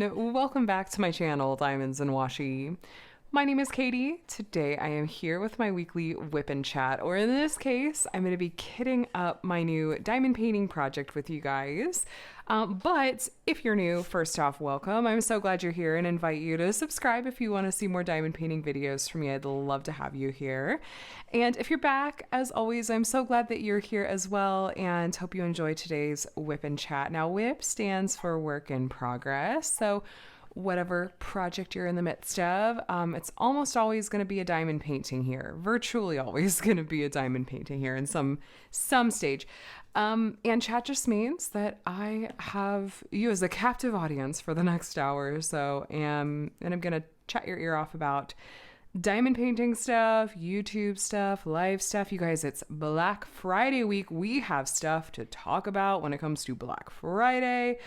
everyone, welcome back to my channel, Diamonds and Washi. My name is Katie. Today I am here with my weekly WIP and Chat, or in this case, I'm going to be kitting up my new diamond painting project with you guys. But if you're new, first off, welcome. I'm so glad you're here and invite you to subscribe if you want to see more diamond painting videos from me. I'd love to have you here. And if you're back, as always, I'm so glad that you're here as well and hope you enjoy today's WIP and Chat. Now, WIP stands for work in progress. So whatever project you're in the midst of, it's almost always going to be a diamond painting here. Virtually always going to be a diamond painting here in some stage. And chat just means that I have you as a captive audience for the next hour or so, and I'm going to chat your ear off about diamond painting stuff, YouTube stuff, live stuff. You guys, it's Black Friday week. We have stuff to talk about when it comes to Black Friday.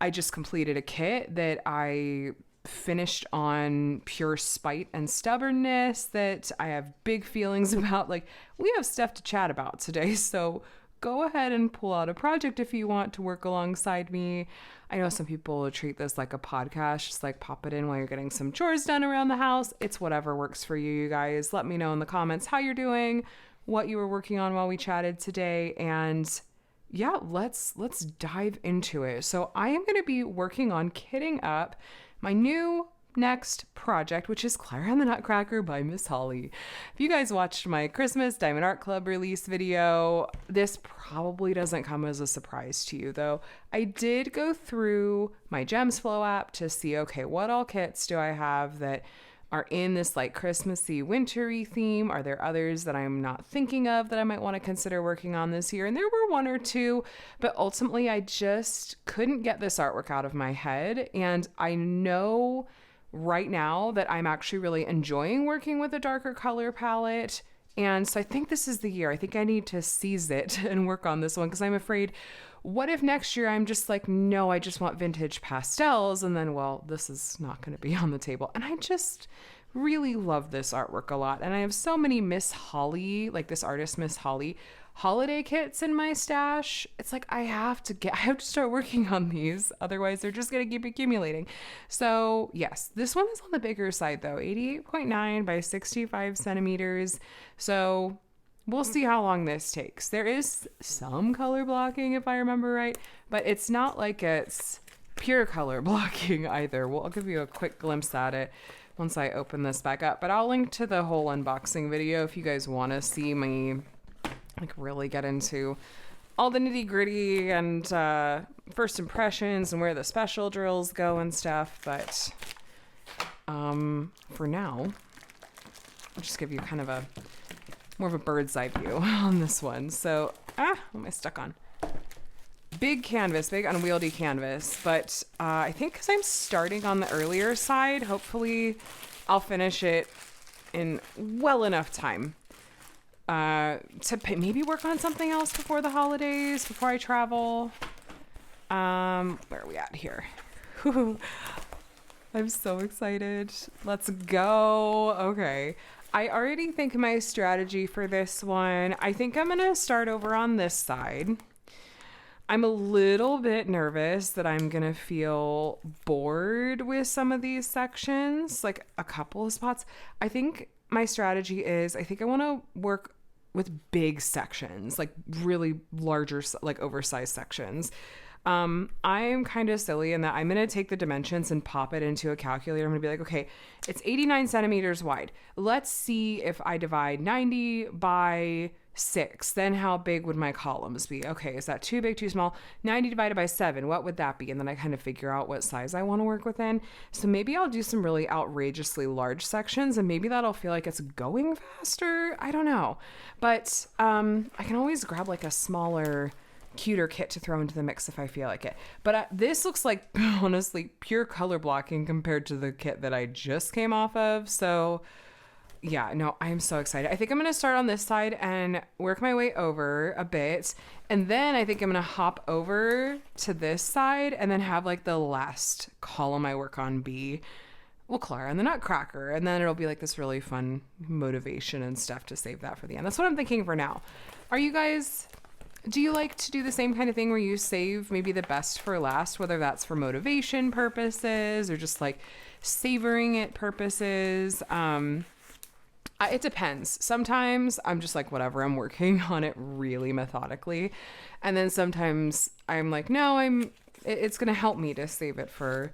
I just completed a kit that I finished on pure spite and stubbornness that I have big feelings about. Like, we have stuff to chat about today, so go ahead and pull out a project if you want to work alongside me. I know some people treat this like a podcast, just like pop it in while you're getting some chores done around the house. It's whatever works for you, you guys. Let me know in the comments how you're doing, what you were working on while we chatted today, and yeah, let's dive into it. So I am going to be working on kitting up my new next project, which is Clara and the Nutcracker by Miss Holly. If you guys watched my Christmas Diamond Art Club release video, this probably doesn't come as a surprise to you, though. I did go through my Gems Flow app to see, okay, what all kits do I have that are in this like Christmassy, wintry theme? Are there others that I'm not thinking of that I might want to consider working on this year? And there were one or two, but ultimately I just couldn't get this artwork out of my head. And I know right now that I'm actually really enjoying working with a darker color palette. And so I think this is the year. I think I need to seize it and work on this one, because I'm afraid, what if next year I'm just like, no, I just want vintage pastels, and then, well, this is not going to be on the table. And I just really love this artwork a lot. And I have so many Miss Holly, like this artist Miss Holly, holiday kits in my stash. It's like I have to start working on these, otherwise they're just going to keep accumulating. So yes, this one is on the bigger side though, 88.9 by 65 centimeters. So we'll see how long this takes. There is some color blocking if I remember right, but it's not like it's pure color blocking either. I'll give you a quick glimpse at it once I open this back up, but I'll link to the whole unboxing video if you guys want to see me like really get into all the nitty gritty and first impressions and where the special drills go and stuff. But for now, I'll just give you kind of a more of a bird's eye view on this one. So, what am I stuck on? Big canvas, big unwieldy canvas, but I think because I'm starting on the earlier side, hopefully I'll finish it in well enough time to maybe work on something else before the holidays, before I travel. Where are we at here? I'm so excited. Let's go. Okay. I already think my strategy for this one, I think I'm going to start over on this side. I'm a little bit nervous that I'm going to feel bored with some of these sections, like a couple of spots. I think my strategy is, I think I want to work with big sections, like really larger, like oversized sections. I'm kind of silly in that I'm going to take the dimensions and pop it into a calculator. I'm going to be like, okay, it's 89 centimeters wide. Let's see if I divide 90 by 6, then how big would my columns be? Okay, is that too big, too small? 90 divided by 7, what would that be? And then I kind of figure out what size I want to work within. So maybe I'll do some really outrageously large sections, and maybe that'll feel like it's going faster. I don't know. But I can always grab like a smaller, cuter kit to throw into the mix if I feel like it. But this looks like, honestly, pure color blocking compared to the kit that I just came off of. So yeah, no, I'm so excited. I think I'm going to start on this side and work my way over a bit. And then I think I'm going to hop over to this side and then have like the last column I work on be, well, Clara and the Nutcracker. And then it'll be like this really fun motivation and stuff to save that for the end. That's what I'm thinking for now. Are you guys Do you like to do the same kind of thing where you save maybe the best for last, whether that's for motivation purposes or just like savoring it purposes? It depends. Sometimes I'm just like, whatever, I'm working on it really methodically. And then sometimes I'm like, no, it's going to help me to save it for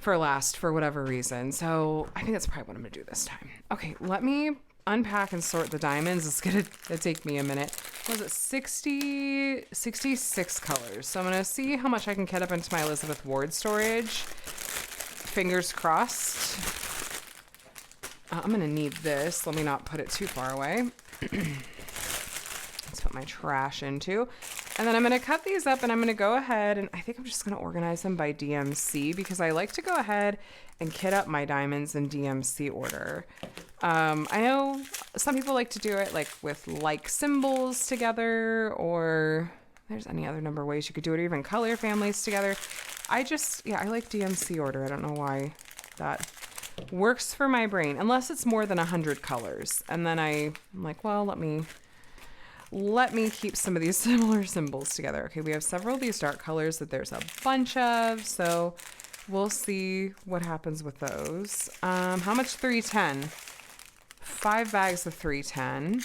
last for whatever reason. So I think that's probably what I'm going to do this time. Okay, let me unpack and sort the diamonds. It's going to take me a minute. Was it 66 colors? So I'm going to see how much I can get up into my Elizabeth Ward storage. Fingers crossed. I'm going to need this. Let me not put it too far away. Let's put my trash into. And then I'm going to cut these up and I'm going to go ahead and I think I'm just going to organize them by DMC because I like to go ahead and kit up my diamonds in DMC order. I know some people like to do it like with like symbols together, or there's any other number of ways you could do it, or even color families together. I like DMC order. I don't know why that works for my brain, unless it's more than 100 colors. And then I'm like, well, let me keep some of these similar symbols together. Okay, we have several of these dark colors that there's a bunch of, so we'll see what happens with those. How much 310? 5 bags of 310.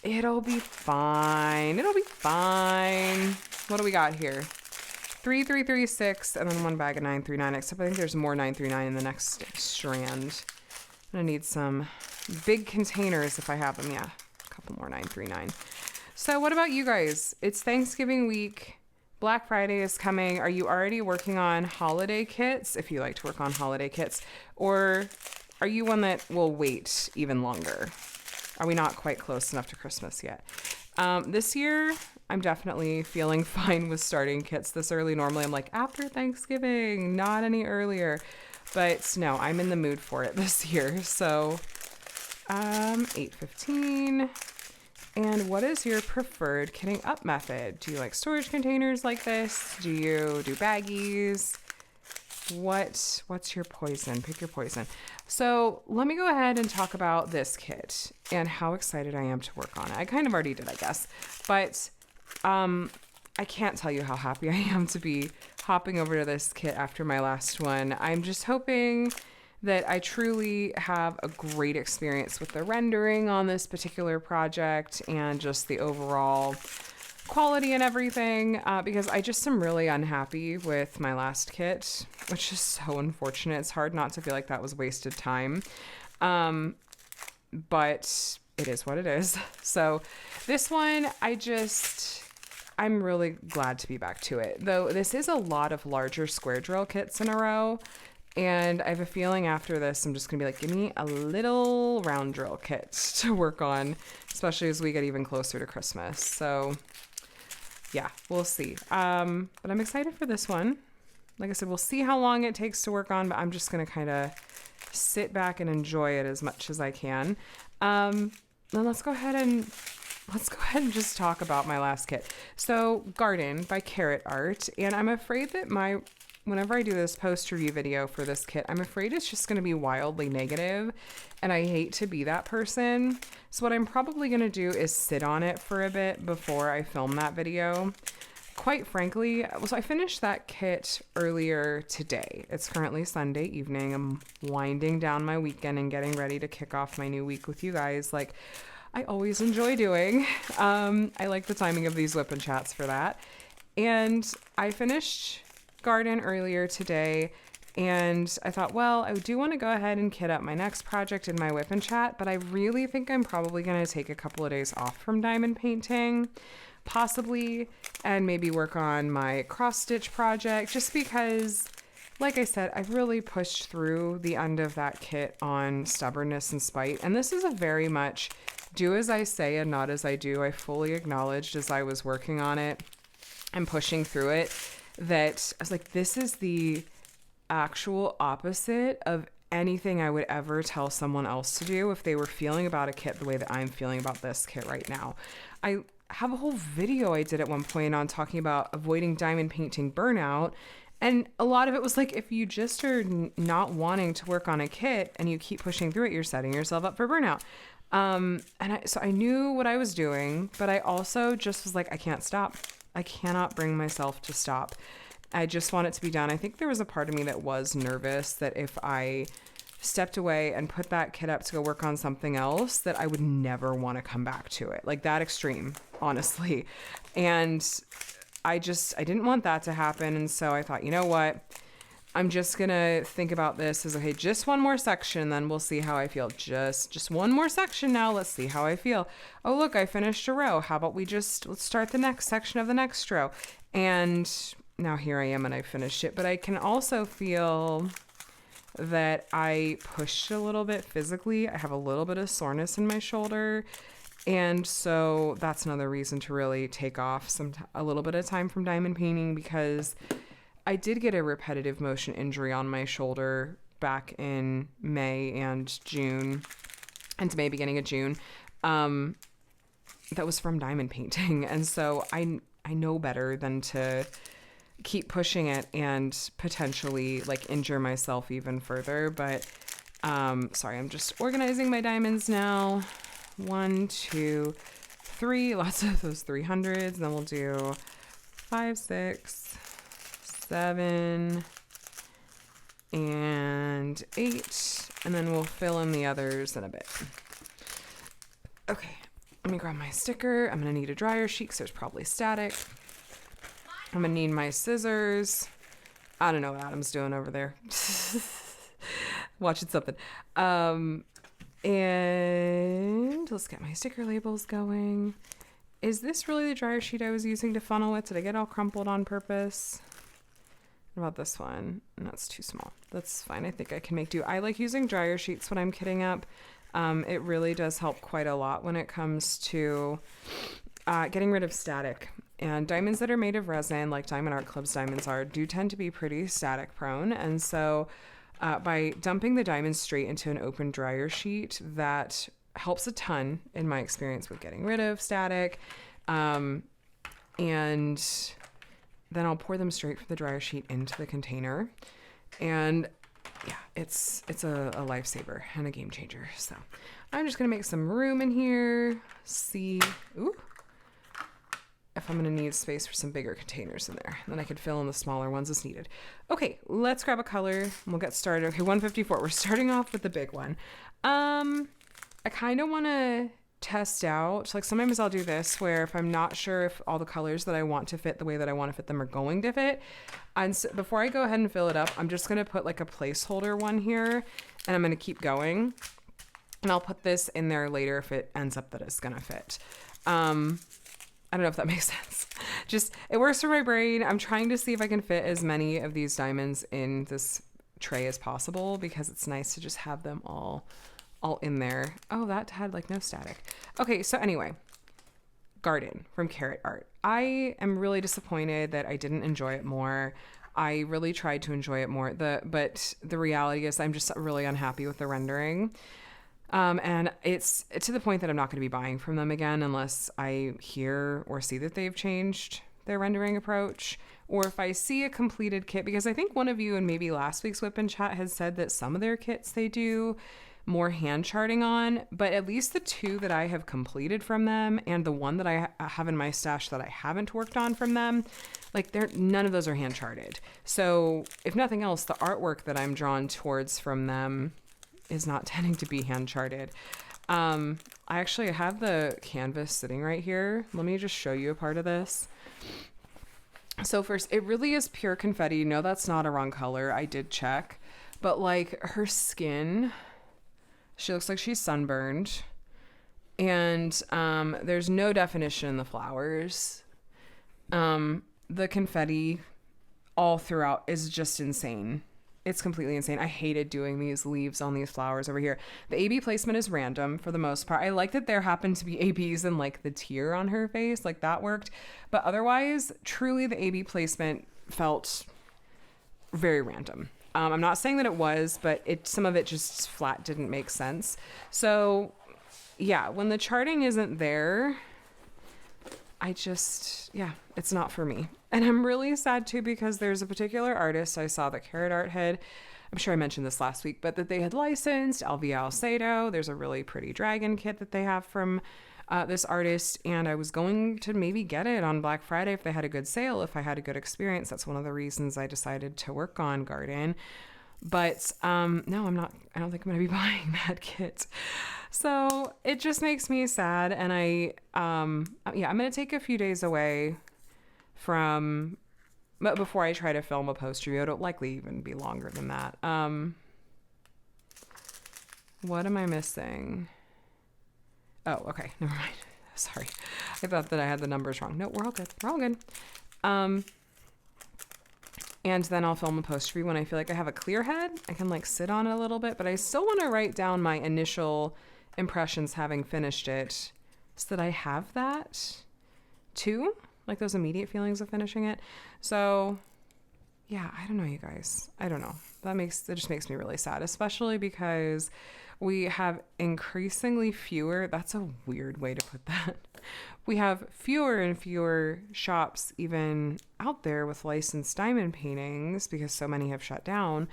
It'll be fine. It'll be fine. What do we got here? 3336 and then 1 bag of 939, except I think there's more 939 in the next strand. I'm gonna need some big containers if I have them. Yeah, a couple more 939. So what about you guys? It's Thanksgiving week. Black Friday is coming. Are you already working on holiday kits? If you like to work on holiday kits, or are you one that will wait even longer? Are we not quite close enough to Christmas yet? This year, I'm definitely feeling fine with starting kits this early. Normally, I'm like, after Thanksgiving, not any earlier. But no, I'm in the mood for it this year. So, 8:15. And what is your preferred kitting up method? Do you like storage containers like this? Do you do baggies? What's your poison? Pick your poison. So let me go ahead and talk about this kit and how excited I am to work on it. I kind of already did, I guess, but I can't tell you how happy I am to be hopping over to this kit after my last one. I'm just hoping that I truly have a great experience with the rendering on this particular project and just the overall quality and everything, because I just am really unhappy with my last kit, which is so unfortunate. It's hard not to feel like that was wasted time, but it is what it is. So this one, I'm really glad to be back to it, though this is a lot of larger square drill kits in a row. And I have a feeling after this, I'm just going to be like, give me a little round drill kit to work on, especially as we get even closer to Christmas. So yeah, we'll see. But I'm excited for this one. Like I said, we'll see how long it takes to work on, but I'm just going to kind of sit back and enjoy it as much as I can. Then let's go ahead and just talk about my last kit. So Garden by Carrot Art. And I'm afraid that whenever I do this post review video for this kit, I'm afraid it's just going to be wildly negative, and I hate to be that person. So what I'm probably going to do is sit on it for a bit before I film that video. Quite frankly, so I finished that kit earlier today. It's currently Sunday evening. I'm winding down my weekend and getting ready to kick off my new week with you guys, like I always enjoy doing. I like the timing of these WIP and Chats for that. And I finished Garden earlier today, and I thought, well, I do want to go ahead and kit up my next project in my WIP and Chat, but I really think I'm probably going to take a couple of days off from diamond painting, possibly, and maybe work on my cross stitch project, just because, like I said, I've really pushed through the end of that kit on stubbornness and spite, and this is a very much do as I say and not as I do. I fully acknowledged as I was working on it and pushing through it that I was like, this is the actual opposite of anything I would ever tell someone else to do if they were feeling about a kit the way that I'm feeling about this kit right now. I have a whole video I did at one point on talking about avoiding diamond painting burnout. And a lot of it was like, if you just are not wanting to work on a kit and you keep pushing through it, you're setting yourself up for burnout. So I knew what I was doing, but I also just was like, I can't stop. I cannot bring myself to stop. I just want it to be done. I think there was a part of me that was nervous that if I stepped away and put that kit up to go work on something else, that I would never want to come back to it. Like that extreme, honestly. And I didn't want that to happen. And so I thought, you know what? I'm just going to think about this as, okay, just one more section, then we'll see how I feel. Just one more section now. Let's see how I feel. Oh, look, I finished a row. How about let's start the next section of the next row. And now here I am and I finished it. But I can also feel that I pushed a little bit physically. I have a little bit of soreness in my shoulder. And so that's another reason to really take off a little bit of time from diamond painting, because I did get a repetitive motion injury on my shoulder back in May and June, into May, beginning of June. That was from diamond painting. And so I know better than to keep pushing it and potentially like injure myself even further. But sorry, I'm just organizing my diamonds now. 1, 2, 3, lots of those 300s. Then we'll do 5, 6, 7, and 8, and then we'll fill in the others in a bit. Okay, let me grab my sticker. I'm gonna need a dryer sheet because there's probably static. I'm gonna need my scissors. I don't know what Adam's doing over there. Watching something. And let's get my sticker labels going. Is this really the dryer sheet I was using to funnel with? Did I get all crumpled on purpose? What about this one? No, it's too small. That's fine. I think I can make do. I like using dryer sheets when I'm kitting up. It really does help quite a lot when it comes to getting rid of static. And diamonds that are made of resin, like Diamond Art Club's diamonds are, do tend to be pretty static prone. And so by dumping the diamonds straight into an open dryer sheet, that helps a ton in my experience with getting rid of static. And then I'll pour them straight from the dryer sheet into the container. And yeah, it's a lifesaver and a game changer. So I'm just going to make some room in here. See if I'm going to need space for some bigger containers in there. Then I could fill in the smaller ones as needed. Okay, let's grab a color and we'll get started. Okay, 154. We're starting off with the big one. I kind of want to test out, like sometimes I'll do this where if I'm not sure if all the colors that I want to fit the way that I want to fit them are going to fit, and so before I go ahead and fill it up, I'm just going to put like a placeholder one here, and I'm going to keep going, and I'll put this in there later if it ends up that it's going to fit. I don't know if that makes sense. Just, it works for my brain. I'm trying to see if I can fit as many of these diamonds in this tray as possible, because it's nice to just have them all in there. Oh, that had like no static. Okay, so anyway, Garden from Carrot Art. I am really disappointed that I didn't enjoy it more. I really tried to enjoy it more. But the reality is I'm just really unhappy with the rendering. And it's to the point that I'm not going to be buying from them again unless I hear or see that they've changed their rendering approach, or if I see a completed kit, because I think one of you in maybe last week's WIP and Chat has said that some of their kits they do more hand charting on, but at least the 2 that I have completed from them and the one that I have in my stash that I haven't worked on from them, like none of those are hand charted. So if nothing else, the artwork that I'm drawn towards from them is not tending to be hand charted. I actually have the canvas sitting right here. Let me just show you a part of this. So first, it really is pure confetti. No, that's not a wrong color. I did check, but like her skin, she looks like she's sunburned, and there's no definition in the flowers. The confetti all throughout is just insane. It's completely insane. I hated doing these leaves on these flowers over here. The AB placement is random for the most part. I like that there happened to be ABs and like the tear on her face, like that worked. But otherwise, truly the AB placement felt very random. I'm not saying that it was, but some of it just flat didn't make sense. So yeah, when the charting isn't there, it's not for me. And I'm really sad too, because there's a particular artist I saw that Carrot Art had I'm sure I mentioned this last week, but that they had licensed Elvia Alcedo. There's a really pretty dragon kit that they have from this artist, and I was going to maybe get it on Black Friday if they had a good sale, if I had a good experience. That's one of the reasons I decided to work on Garden. But no, I'm not. I don't think I'm going to be buying that kit. So it just makes me sad. And I'm going to take a few days away from, but before I try to film a post review. It'll likely even be longer than that. What am I missing? Oh, okay. Never mind. Sorry. I thought that I had the numbers wrong. No, we're all good. We're all good. And then I'll film a post review when I feel like I have a clear head. I can like sit on it a little bit, but I still want to write down my initial impressions having finished it so that I have that too, like those immediate feelings of finishing it. So yeah, I don't know, you guys. I don't know. That just makes me really sad, especially because we have increasingly fewer, that's a weird way to put that. We have fewer and fewer shops even out there with licensed diamond paintings because so many have shut down.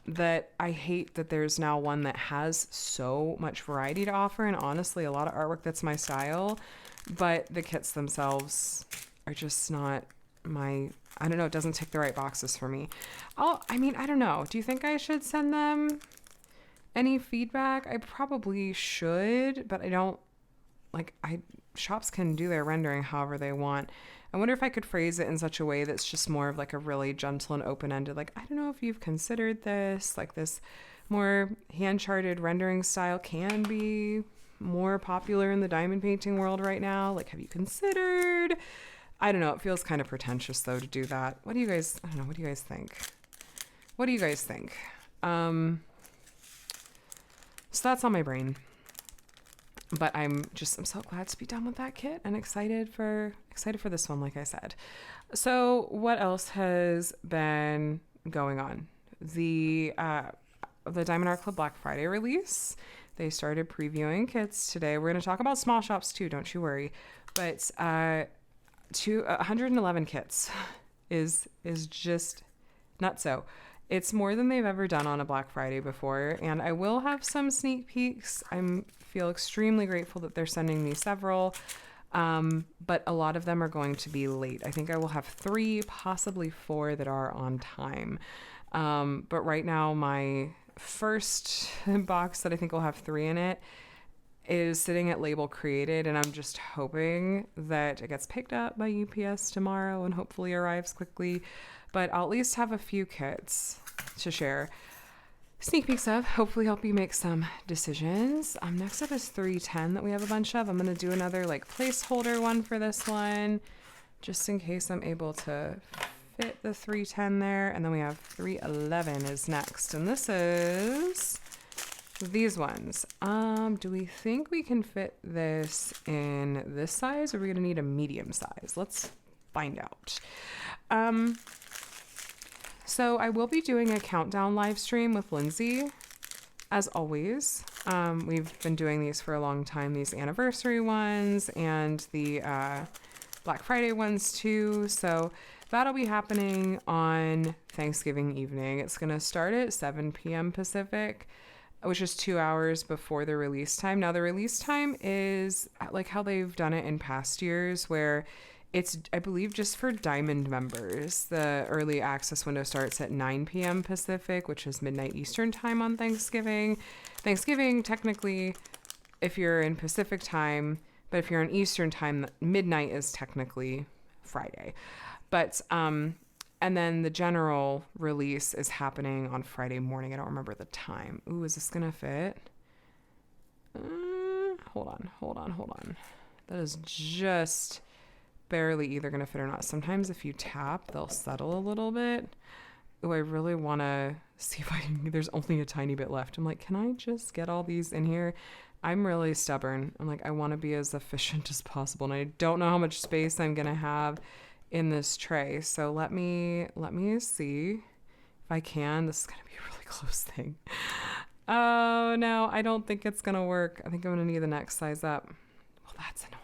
That I hate that there's now one that has so much variety to offer, and honestly a lot of artwork that's my style, but the kits themselves are just not I don't know, it doesn't tick the right boxes for me. I don't know. Do you think I should send them any feedback? I probably should, but I don't, shops can do their rendering however they want. I wonder if I could phrase it in such a way that's just more of like a really gentle and open-ended, like, I don't know if you've considered this, like this more hand-charted rendering style can be more popular in the diamond painting world right now. Like, have you considered? I don't know. It feels kind of pretentious though to do that. I don't know. What do you guys think? So that's on my brain. But I'm so glad to be done with that kit and excited for this one, like I said. So what else has been going on? The Diamond Art Club Black Friday release. They started previewing kits today. We're going to talk about small shops too, don't you worry. But 111 kits is just nutso. It's more than they've ever done on a Black Friday before, and I will have some sneak peeks. I feel extremely grateful that they're sending me several, but a lot of them are going to be late. I think I will have 3, possibly 4 that are on time. But right now, my first box that I think will have 3 in it is sitting at label created, and I'm just hoping that it gets picked up by UPS tomorrow and hopefully arrives quickly. But I'll at least have a few kits to share sneak peeks of, hopefully help you make some decisions. Next up is 310 that we have a bunch of. I'm going to do another like placeholder one for this one, just in case I'm able to fit the 310 there. And then we have 311 is next. And this is these ones. Do we think we can fit this in this size, or are we going to need a medium size? Let's find out. So I will be doing a countdown live stream with Lindsay, as always. We've been doing these for a long time, these anniversary ones and the Black Friday ones too. So that'll be happening on Thanksgiving evening. It's going to start at 7 p.m. Pacific, which is 2 hours before the release time. Now, the release time is like how they've done it in past years, where it's, I believe, just for Diamond members. The early access window starts at 9 p.m. Pacific, which is midnight Eastern time on Thanksgiving. Thanksgiving, technically, if you're in Pacific time, but if you're in Eastern time, midnight is technically Friday. But, and then the general release is happening on Friday morning. I don't remember the time. Ooh, is this going to fit? Hold on. That is just barely either going to fit or not. Sometimes if you tap, they'll settle a little bit. Oh, I really want to see if I can, there's only a tiny bit left. I'm like, can I just get all these in here? I'm really stubborn. I'm like, I want to be as efficient as possible, and I don't know how much space I'm going to have in this tray. So let me see if I can. This is going to be a really close thing. Oh no, I don't think it's going to work. I think I'm going to need the next size up. Well, that's annoying.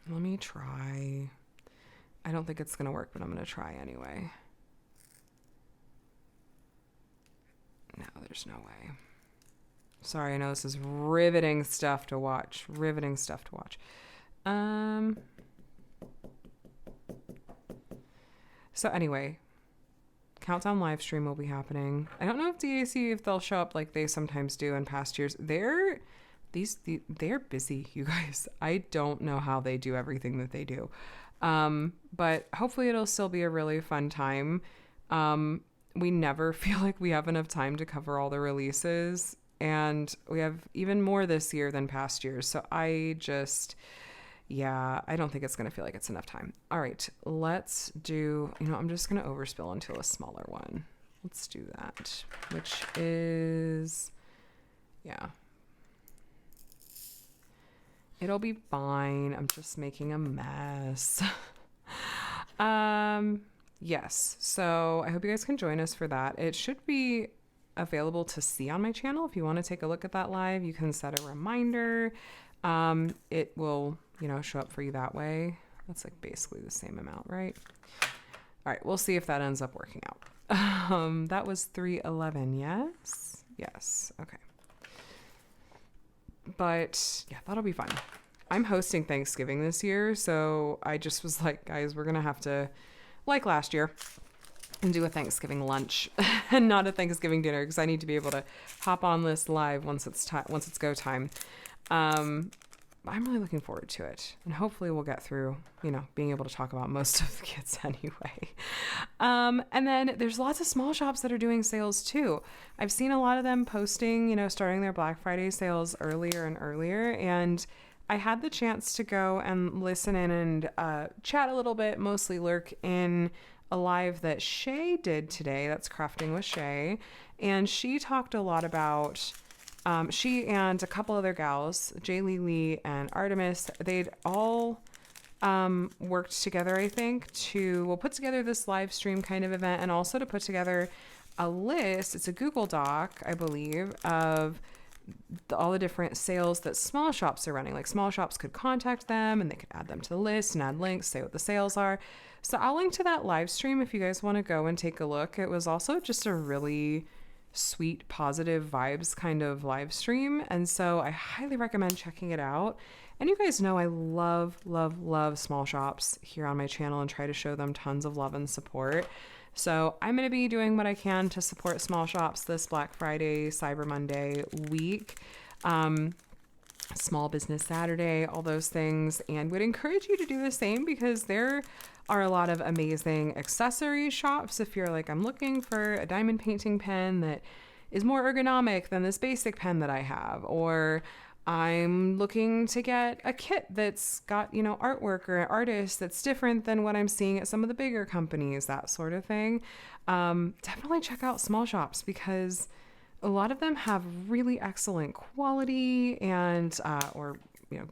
Let me try I don't think it's going to work, but I'm going to try anyway. No, there's no way. Sorry, I know this is riveting stuff to watch. So anyway, countdown live stream will be happening. I don't know if DAC, if they'll show up like they sometimes do in past years. They're busy, you guys. I don't know how they do everything that they do. But hopefully it'll still be a really fun time. We never feel like we have enough time to cover all the releases, and we have even more this year than past years. So I don't think it's going to feel like it's enough time. All right, let's do, I'm just going to overspill into a smaller one. Let's do that, which is, it'll be fine. I'm just making a mess. Yes. So I hope you guys can join us for that. It should be available to see on my channel. If you want to take a look at that live, you can set a reminder. It will, show up for you that way. That's like basically the same amount, right? All right. We'll see if that ends up working out. That was 311. Yes. Yes. Okay. But yeah, that'll be fun. I'm hosting Thanksgiving this year. So I just was like, guys, we're going to have to, like last year, and do a Thanksgiving lunch and not a Thanksgiving dinner, because I need to be able to hop on this live once it's go time. I'm really looking forward to it, and hopefully we'll get through, being able to talk about most of the kits anyway. And then there's lots of small shops that are doing sales too. I've seen a lot of them posting, starting their Black Friday sales earlier and earlier, and I had the chance to go and listen in and chat a little bit, mostly lurk in a live that Shay did today. That's Crafting with Shay. And she talked a lot about, she and a couple other gals, Jay Lee and Artemis, they'd all worked together, I think, to put together this live stream kind of event, and also to put together a list. It's a Google Doc, I believe, of all the different sales that small shops are running. Like, small shops could contact them and they could add them to the list and add links, say what the sales are. So I'll link to that live stream if you guys want to go and take a look. It was also just a really sweet, positive vibes kind of live stream. And so I highly recommend checking it out. And you guys know I love, love, love small shops here on my channel and try to show them tons of love and support. So I'm going to be doing what I can to support small shops this Black Friday, Cyber Monday week, Small Business Saturday, all those things, and would encourage you to do the same, because there are a lot of amazing accessory shops. If you're like, I'm looking for a diamond painting pen that is more ergonomic than this basic pen that I have, or I'm looking to get a kit that's got, artwork or an artist that's different than what I'm seeing at some of the bigger companies, that sort of thing. Definitely check out small shops, because a lot of them have really excellent quality and,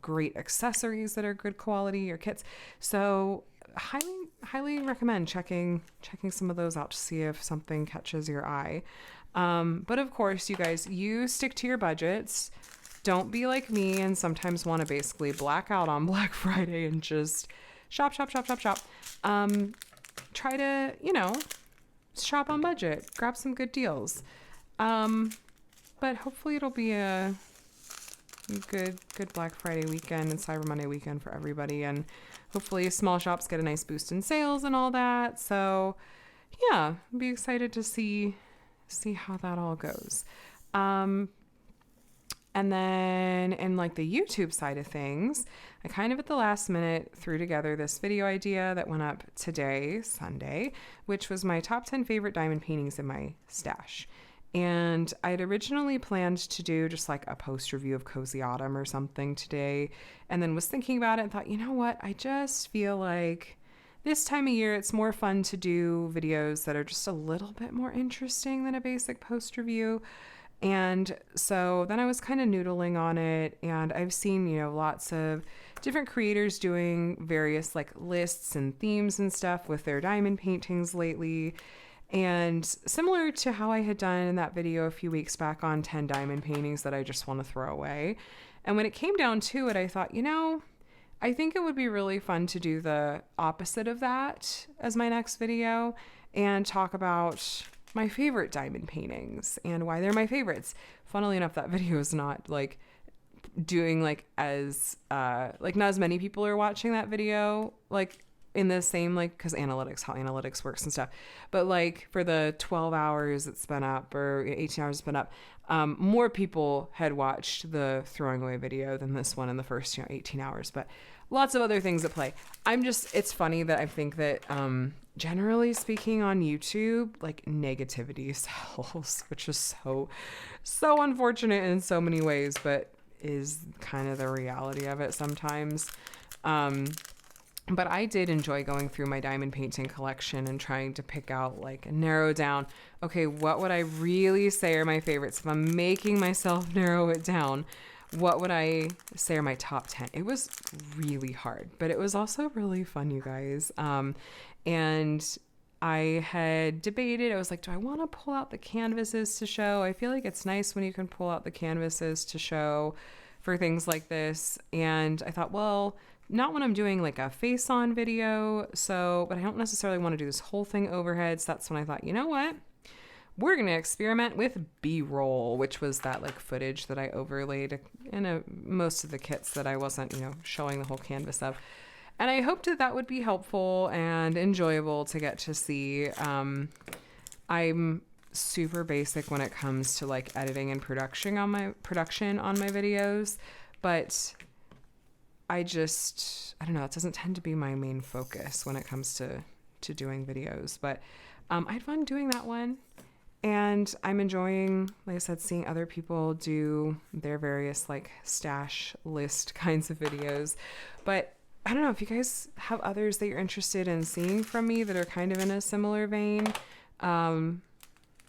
great accessories that are good quality, or kits. So highly, highly recommend checking some of those out to see if something catches your eye. But of course, you guys, you stick to your budgets. Don't be like me and sometimes want to basically black out on Black Friday and just shop. Try to, shop on budget, grab some good deals. But hopefully it'll be a good Black Friday weekend and Cyber Monday weekend for everybody. And hopefully small shops get a nice boost in sales and all that. So yeah, be excited to see how that all goes. And then in like the YouTube side of things, I kind of at the last minute threw together this video idea that went up today, Sunday, which was my top 10 favorite diamond paintings in my stash. And I had originally planned to do just like a post review of Cozy Autumn or something today, and then was thinking about it and thought, you know what? I just feel like this time of year, it's more fun to do videos that are just a little bit more interesting than a basic post review. And so then I was kind of noodling on it, and I've seen, lots of different creators doing various like lists and themes and stuff with their diamond paintings lately. And similar to how I had done in that video a few weeks back on 10 diamond paintings that I just want to throw away. And when it came down to it, I thought, I think it would be really fun to do the opposite of that as my next video and talk about my favorite diamond paintings and why they're my favorites. Funnily enough, that video is not like doing like as like not as many people are watching that video like in the same like because analytics, how analytics works and stuff, but like for the 12 hours it's been up or 18 hours it's been up, more people had watched the throwing away video than this one in the first 18 hours, but lots of other things at play. It's funny that I think that generally speaking on YouTube, like negativity sells, which is so unfortunate in so many ways, but is kind of the reality of it sometimes. But I did enjoy going through my diamond painting collection and trying to pick out, like, narrow down, okay, what would I really say are my favorites? If I'm making myself narrow it down, what would I say are my top 10? It was really hard, but it was also really fun, you guys. And I had debated, I was like, do I want to pull out the canvases to show? I feel like it's nice when you can pull out the canvases to show for things like this. And I thought, well, not when I'm doing like a face-on video, but I don't necessarily want to do this whole thing overhead. So that's when I thought, you know what? We're going to experiment with B-roll, which was that like footage that I overlaid in most of the kits that I wasn't, showing the whole canvas of. And I hoped that would be helpful and enjoyable to get to see. I'm super basic when it comes to like editing and production on my videos, but I don't know, it doesn't tend to be my main focus when it comes to doing videos, but I had fun doing that one. And I'm enjoying, like I said, seeing other people do their various like stash list kinds of videos. But I don't know if you guys have others that you're interested in seeing from me that are kind of in a similar vein.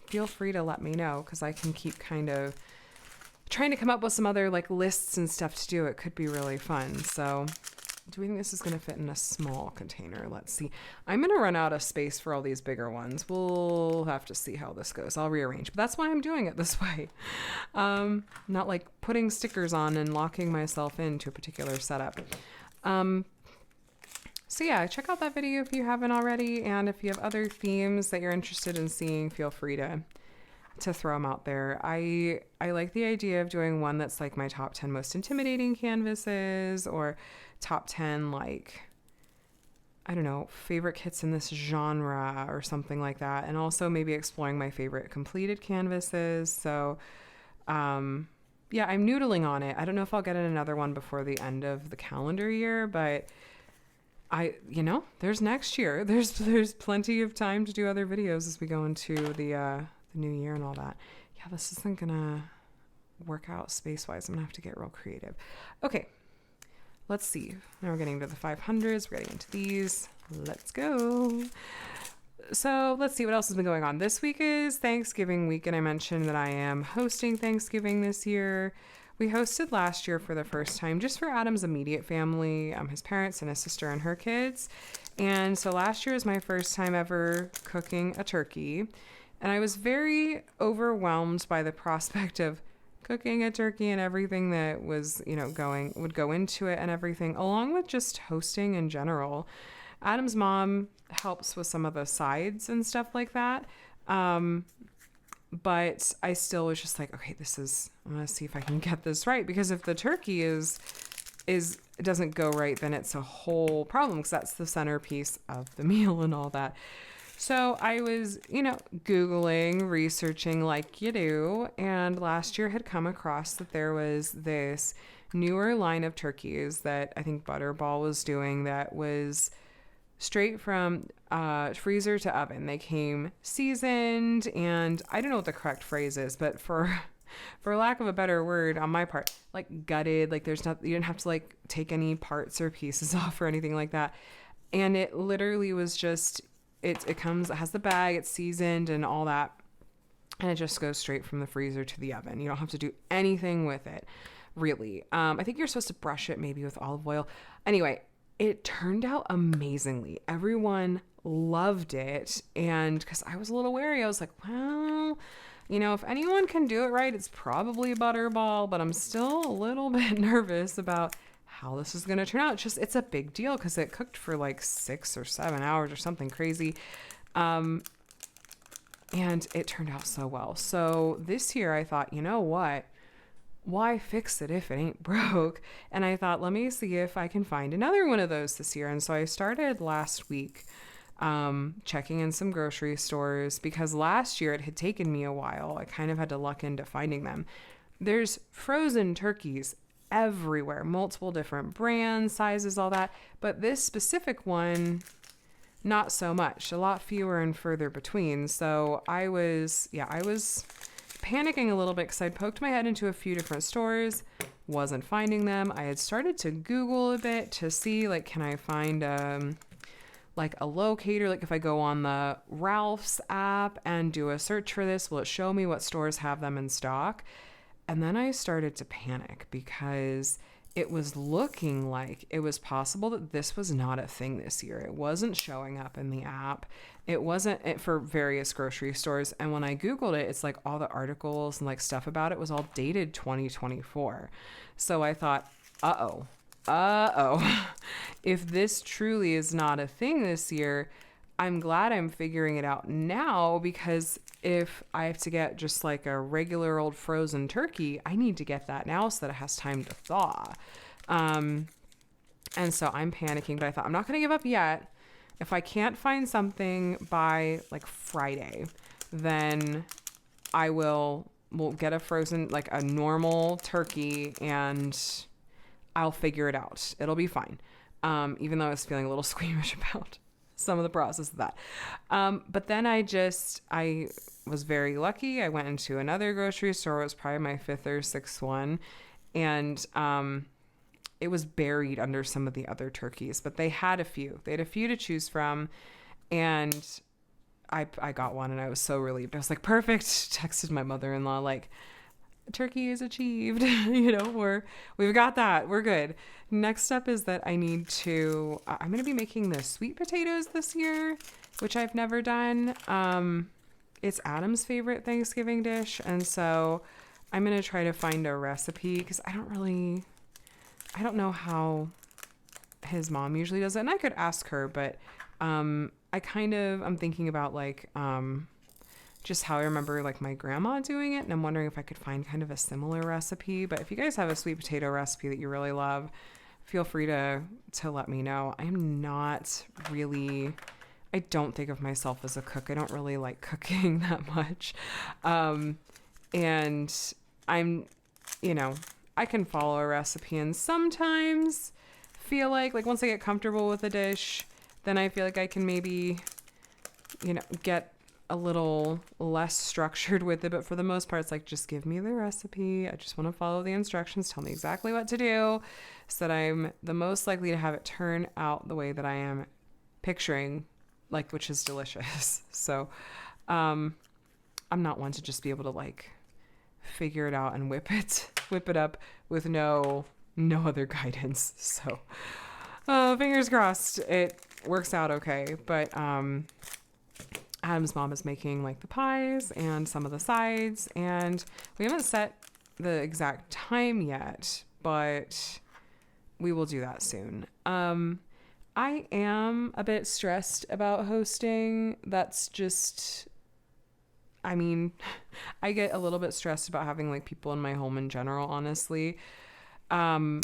Feel free to let me know because I can keep kind of trying to come up with some other like lists and stuff to do. It could be really fun. So do we think this is going to fit in a small container? Let's see. I'm going to run out of space for all these bigger ones. We'll have to see how this goes. I'll rearrange, but that's why I'm doing it this way. Not like putting stickers on and locking myself into a particular setup. So yeah, check out that video if you haven't already. And if you have other themes that you're interested in seeing, feel free to throw them out there. I like the idea of doing one that's like my top 10 most intimidating canvases or top 10, like, I don't know, favorite kits in this genre or something like that. And also maybe exploring my favorite completed canvases. So, yeah, I'm noodling on it. I don't know if I'll get in another one before the end of the calendar year, but there's next year. There's plenty of time to do other videos as we go into the new year and all that. Yeah, this isn't gonna work out space-wise. I'm gonna have to get real creative. Okay, let's see. Now we're getting to the 500s. We're getting into these. Let's go. So let's see what else has been going on. This week is Thanksgiving week, and I mentioned that I am hosting Thanksgiving this year. We hosted last year for the first time just for Adam's immediate family, his parents and his sister and her kids. And so last year was my first time ever cooking a turkey. And I was very overwhelmed by the prospect of cooking a turkey and everything that was, would go into it and everything, along with just hosting in general. Adam's mom helps with some of the sides and stuff like that. But I still was just like, okay, I'm going to see if I can get this right. Because if the turkey doesn't go right, then it's a whole problem because that's the centerpiece of the meal and all that. So I was, Googling, researching like you do. And last year had come across that there was this newer line of turkeys that I think Butterball was doing that was straight from freezer to oven. They came seasoned, and I don't know what the correct phrase is, but for lack of a better word on my part, like gutted, like you didn't have to like take any parts or pieces off or anything like that. And it literally was just, it has the bag, it's seasoned and all that. And it just goes straight from the freezer to the oven. You don't have to do anything with it, really. I think you're supposed to brush it maybe with olive oil. Anyway, it turned out amazingly. Everyone loved it. And because I was a little wary, I was like, well, if anyone can do it right, it's probably Butterball, but I'm still a little bit nervous about how this is going to turn out. It's a big deal because it cooked for like 6 or 7 hours or something crazy. And it turned out so well. So this year I thought, you know what? Why fix it if it ain't broke? And I thought, let me see if I can find another one of those this year. And so I started last week checking in some grocery stores because last year it had taken me a while. I kind of had to luck into finding them. There's frozen turkeys everywhere, multiple different brands, sizes, all that. But this specific one, not so much, a lot fewer and further between. So I was panicking a little bit because I'd poked my head into a few different stores, wasn't finding them. I had started to Google a bit to see, like, can I find like a locator? Like if I go on the Ralph's app and do a search for this, will it show me what stores have them in stock? And then I started to panic because it was looking like it was possible that this was not a thing this year. It wasn't showing up in the app. It wasn't for various grocery stores. And when I Googled it, it's like all the articles and like stuff about it was all dated 2024. So I thought, uh-oh. If this truly is not a thing this year, I'm glad I'm figuring it out now, because if I have to get just like a regular old frozen turkey, I need to get that now so that it has time to thaw. And so I'm panicking, but I thought I'm not going to give up yet. If I can't find something by like Friday, then we'll get a frozen, like a normal turkey, and I'll figure it out. It'll be fine. Even though I was feeling a little squeamish about some of the process of that. But then I was very lucky. I went into another grocery store. It was probably my 5th or 6th one. And it was buried under some of the other turkeys, but they had a few. They had a few to choose from. And I got one and I was so relieved. I was like, perfect. Texted my mother-in-law, like, turkey is achieved. We've got that. We're good. Next up is that I'm going to be making the sweet potatoes this year, which I've never done. It's Adam's favorite Thanksgiving dish. And so I'm going to try to find a recipe because I don't know how his mom usually does it. And I could ask her, but I'm thinking about like, just how I remember like my grandma doing it. And I'm wondering if I could find kind of a similar recipe. But if you guys have a sweet potato recipe that you really love, feel free to let me know. I don't think of myself as a cook. I don't really like cooking that much. And I can follow a recipe and sometimes feel like once I get comfortable with a dish, then I feel like I can maybe, get a little less structured with it. But for the most part, it's like, just give me the recipe. I just want to follow the instructions. Tell me exactly what to do so that I'm the most likely to have it turn out the way that I am picturing, like, which is delicious. So, I'm not one to just be able to like figure it out and whip it up with no other guidance. So, fingers crossed it works out okay. But, Adam's mom is making like the pies and some of the sides, and we haven't set the exact time yet, but we will do that soon. I am a bit stressed about hosting. That's just, I get a little bit stressed about having like people in my home in general, honestly. But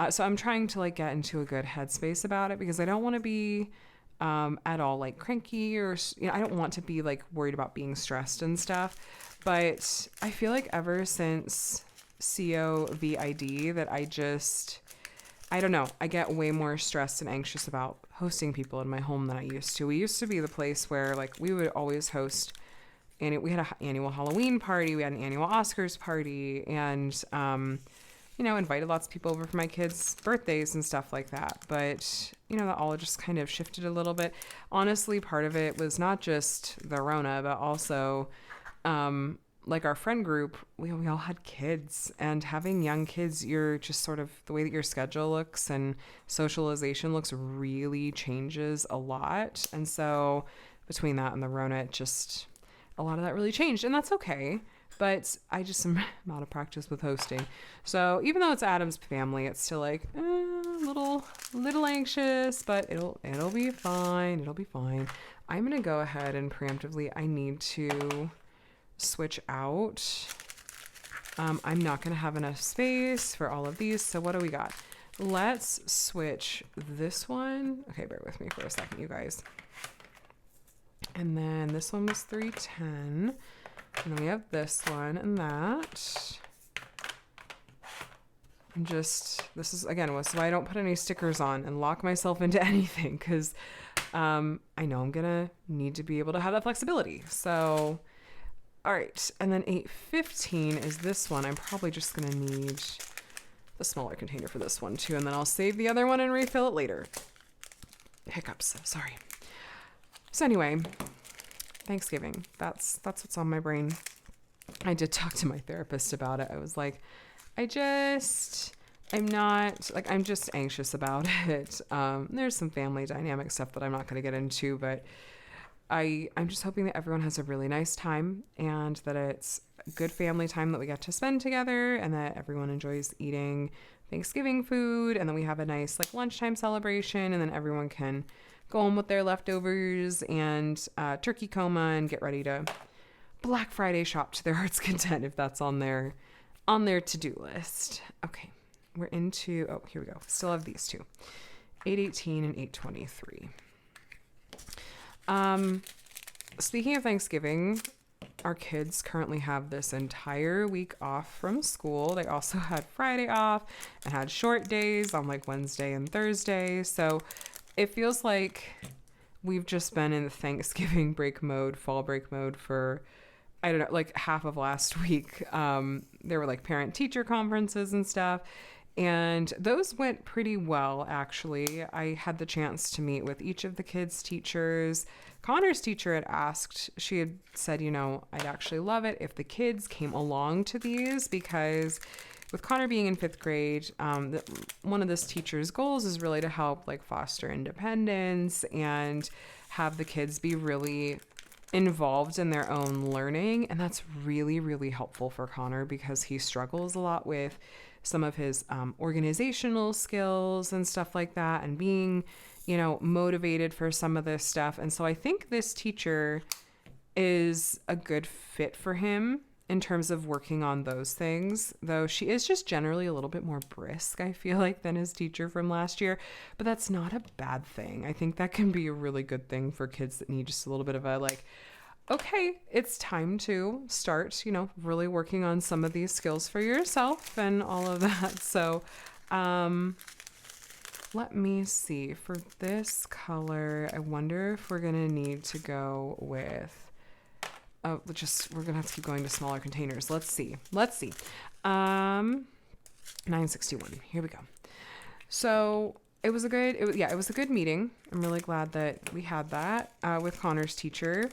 so I'm trying to like get into a good headspace about it because I don't want to be at all like cranky or, I don't want to be like worried about being stressed and stuff. But I feel like ever since COVID that I don't know, I get way more stressed and anxious about hosting people in my home than I used to. We used to be the place where like we would always host, and we had an annual Halloween party, we had an annual Oscars party, and invited lots of people over for my kids' birthdays and stuff like that. But, that all just kind of shifted a little bit. Honestly, part of it was not just the Rona, but also, like our friend group, we all had kids, and having young kids, you're just sort of, the way that your schedule looks and socialization looks really changes a lot. And so between that and the Rona, a lot of that really changed, and that's okay. But I just am out of practice with hosting. So even though it's Adam's family, it's still like little anxious, but it'll be fine. It'll be fine. I'm gonna go ahead and preemptively, I need to switch out. I'm not gonna have enough space for all of these. So what do we got? Let's switch this one. Okay, bear with me for a second, you guys. And then this one was 310. And then we have this one and that. This is, again, why I don't put any stickers on and lock myself into anything, because I know I'm going to need to be able to have that flexibility. So, all right. And then 815 is this one. I'm probably just going to need the smaller container for this one too. And then I'll save the other one and refill it later. Hiccups. Sorry. So anyway, Thanksgiving. That's what's on my brain. I did talk to my therapist about it. I was like, I'm just anxious about it. There's some family dynamic stuff that I'm not going to get into, but I'm just hoping that everyone has a really nice time and that it's good family time that we get to spend together, and that everyone enjoys eating Thanksgiving food, and then we have a nice like lunchtime celebration, and then everyone can go home with their leftovers and turkey coma and get ready to Black Friday shop to their heart's content if that's on their to-do list. Okay, we're into, oh, here we go. Still have these two, 818 and 823. Speaking of Thanksgiving, our kids currently have this entire week off from school. They also had Friday off and had short days on like Wednesday and Thursday. So it feels like we've just been in the Thanksgiving break mode, fall break mode for, I don't know, like half of last week. There were like parent teacher conferences and stuff, and those went pretty well, actually. I had the chance to meet with each of the kids' teachers. Connor's teacher had asked, she had said, I'd actually love it if the kids came along to these, because with Connor being in 5th grade, one of this teacher's goals is really to help like foster independence and have the kids be really involved in their own learning. And that's really, really helpful for Connor, because he struggles a lot with some of his organizational skills and stuff like that, and being, motivated for some of this stuff. And so I think this teacher is a good fit for him in terms of working on those things, though she is just generally a little bit more brisk, I feel like, than his teacher from last year. But that's not a bad thing. I think that can be a really good thing for kids that need just a little bit of a like, okay, it's time to start, really working on some of these skills for yourself and all of that. So let me see. For this color, I wonder if we're going to need to go with, we're going to have to keep going to smaller containers. Let's see. 961. Here we go. So it was a good meeting. I'm really glad that we had that with Connor's teacher,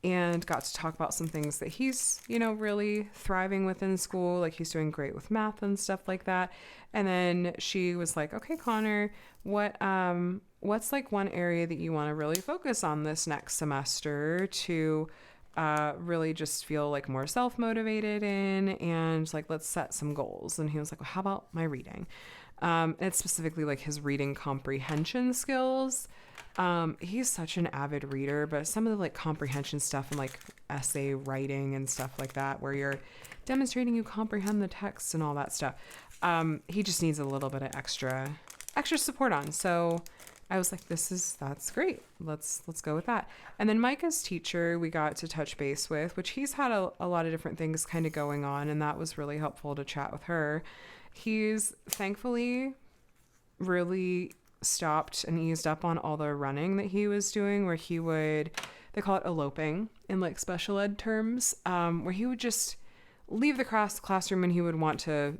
and got to talk about some things that he's, really thriving with in school. Like he's doing great with math and stuff like that. And then she was like, okay, Connor, what's like one area that you want to really focus on this next semester to really just feel like more self-motivated in, and like, let's set some goals. And he was like, well, how about my reading? It's specifically like his reading comprehension skills. He's such an avid reader, but some of the like comprehension stuff and like essay writing and stuff like that, where you're demonstrating you comprehend the text and all that stuff, he just needs a little bit of extra support on. So I was like, that's great. Let's go with that. And then Micah's teacher, we got to touch base with, which he's had a lot of different things kind of going on, and that was really helpful to chat with her. He's thankfully really stopped and eased up on all the running that he was doing, where they call it eloping in like special ed terms, where he would just leave the classroom and he would want to,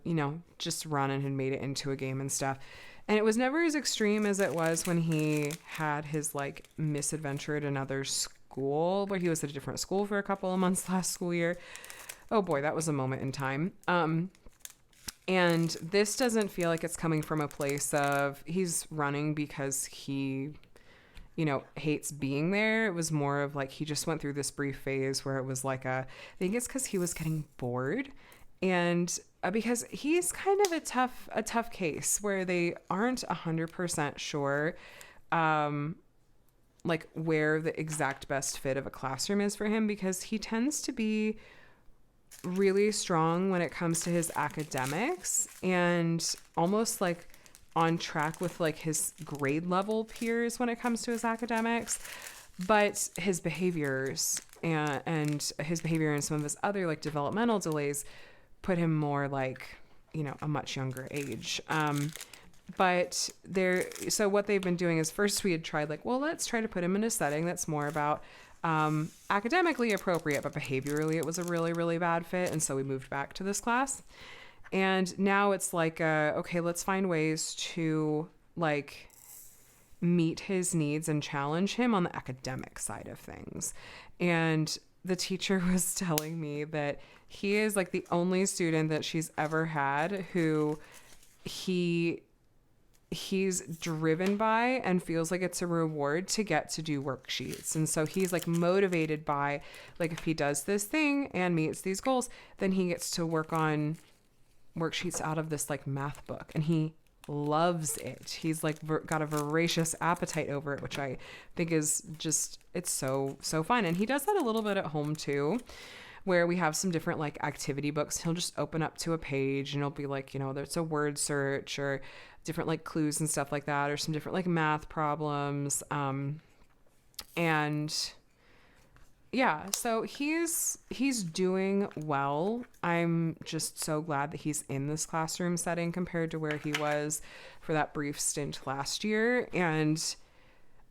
just run, and had made it into a game and stuff. And it was never as extreme as it was when he had his like misadventure at another school, where he was at a different school for a couple of months last school year. Oh boy, that was a moment in time. And this doesn't feel like it's coming from a place of he's running because he hates being there. It was more of like he just went through this brief phase where it was like I think it's because he was getting bored, and because he's kind of a tough case where they aren't 100% sure like where the exact best fit of a classroom is for him, because he tends to be really strong when it comes to his academics and almost like on track with like his grade level peers when it comes to his academics, but his behaviors and his behavior and some of his other like developmental delays put him more like a much younger age. But so what they've been doing is, first we had tried like, well, let's try to put him in a setting that's more about academically appropriate, but behaviorally it was a really, really bad fit. And so we moved back to this class. And now it's like, okay, let's find ways to like meet his needs and challenge him on the academic side of things. And the teacher was telling me that he is like the only student that she's ever had who he's driven by and feels like it's a reward to get to do worksheets. And so he's like motivated by like, if he does this thing and meets these goals, then he gets to work on worksheets out of this like math book, and he loves it. He's like got a voracious appetite over it, which I think is just, it's so fun. And he does that a little bit at home too, where we have some different like activity books. He'll just open up to a page and it'll be like, there's a word search or different like clues and stuff like that, or some different like math problems. And yeah, so he's doing well. I'm just so glad that he's in this classroom setting compared to where he was for that brief stint last year. And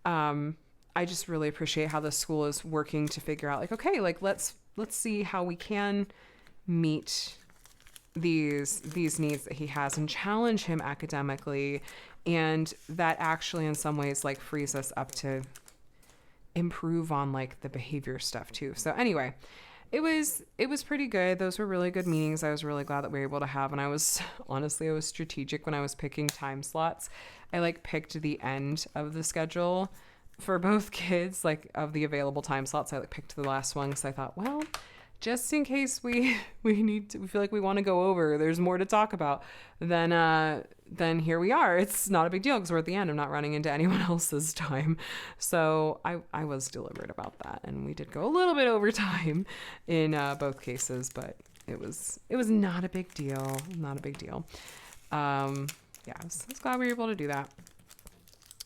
I just really appreciate how the school is working to figure out like, okay, like let's see how we can meet these needs that he has and challenge him academically. And that actually in some ways like frees us up to improve on like the behavior stuff too. So anyway, it was pretty good. Those were really good meetings. I was really glad that we were able to have, and I was strategic when I was picking time slots. I like picked the end of the schedule for both kids, like of the available time slots. I like picked the last one because I thought, well, just in case we feel like we want to go over, there's more to talk about, then here we are. It's not a big deal because we're at the end. I'm not running into anyone else's time. So I was deliberate about that, and we did go a little bit over time in both cases, but it was not a big deal. Not a big deal. I was glad we were able to do that.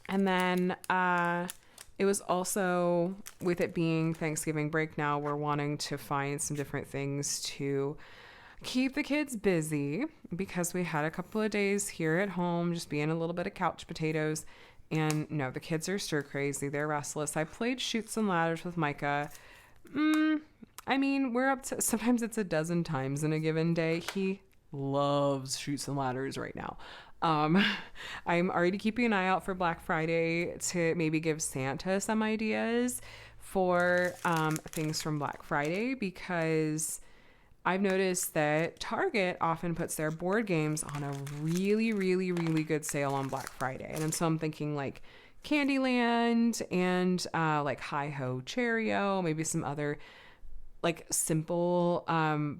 And then it was also, with it being Thanksgiving break now, we're wanting to find some different things to keep the kids busy, because we had a couple of days here at home just being a little bit of couch potatoes. And no, the kids are stir crazy. They're restless. I played Chutes and Ladders with Micah. I mean, we're up to, sometimes it's a dozen times in a given day. He loves Chutes and Ladders right now. I'm already keeping an eye out for Black Friday to maybe give Santa some ideas for things from Black Friday, because I've noticed that Target often puts their board games on a really, really, really good sale on Black Friday. And so I'm thinking like Candyland and like Hi-Ho Cherry-O, maybe some other like simple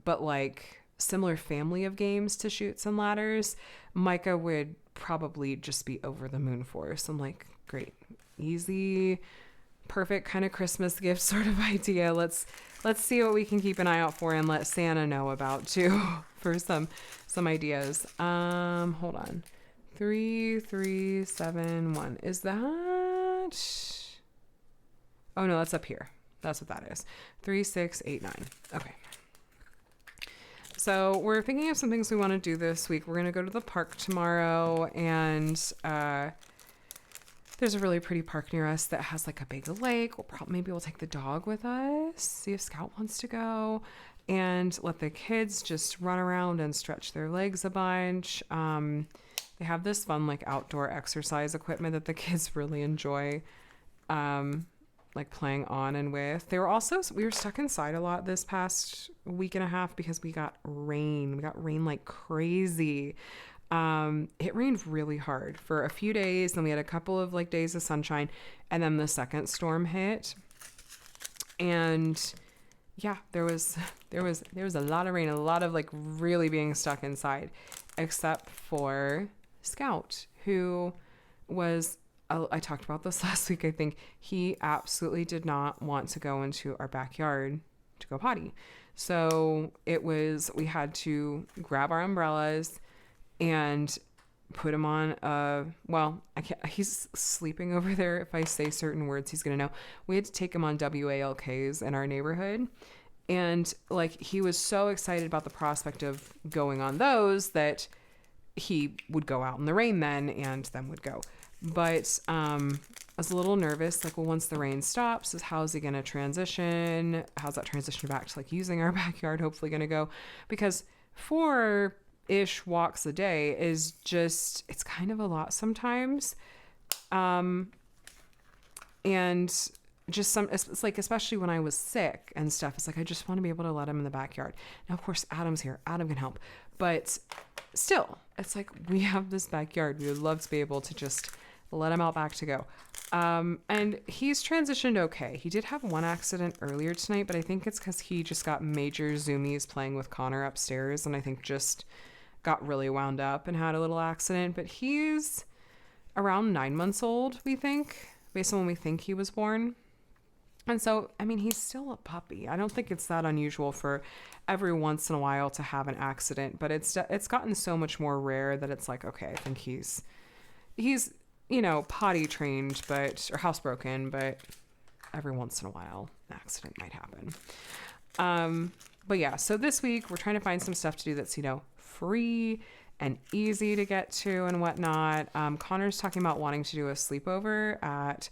but like similar family of games to Chutes and Ladders. Micah would probably just be over the moon for. So I'm like, great, easy, perfect kind of Christmas gift sort of idea. Let's see what we can keep an eye out for and let Santa know about too for some ideas. Hold on. 3371. Is that? Oh no, that's up here. That's what that is. 3689. Okay. So we're thinking of some things we want to do this week. We're going to go to the park tomorrow, and there's a really pretty park near us that has like a big lake. Maybe we'll take the dog with us, see if Scout wants to go, and let the kids just run around and stretch their legs a bunch. They have this fun like outdoor exercise equipment that the kids really enjoy. Like playing on and with. We were stuck inside a lot this past week and a half because we got rain. We got rain like crazy. It rained really hard for a few days. Then we had a couple of like days of sunshine, and then the second storm hit. And yeah, there was a lot of rain, a lot of like really being stuck inside, except for Scout, who was, I talked about this last week, I think. He absolutely did not want to go into our backyard to go potty. So we had to grab our umbrellas and put him on he's sleeping over there. If I say certain words, he's gonna know. We had to take him on WALKs in our neighborhood, and like he was so excited about the prospect of going on those that he would go out in the rain then and then would go. But I was a little nervous, like, well, once the rain stops, how's he gonna transition? How's that transition back to like using our backyard hopefully gonna go? Because 4-ish walks a day is just, it's kind of a lot sometimes. And just it's like, especially when I was sick and stuff, it's like, I just want to be able to let him in the backyard. Now, of course, Adam's here. Adam can help. But still, it's like, we have this backyard. We would love to be able to just let him out back to go. And he's transitioned okay. He did have one accident earlier tonight, but I think it's because he just got major zoomies playing with Connor upstairs, and I think just got really wound up and had a little accident. But he's around 9 months old, we think, based on when we think he was born. And so, I mean, he's still a puppy. I don't think it's that unusual for every once in a while to have an accident, but it's gotten so much more rare that it's like, okay, I think he's potty trained, or housebroken, but every once in a while an accident might happen. But yeah, so this week we're trying to find some stuff to do that's, free and easy to get to and whatnot. Connor's talking about wanting to do a sleepover at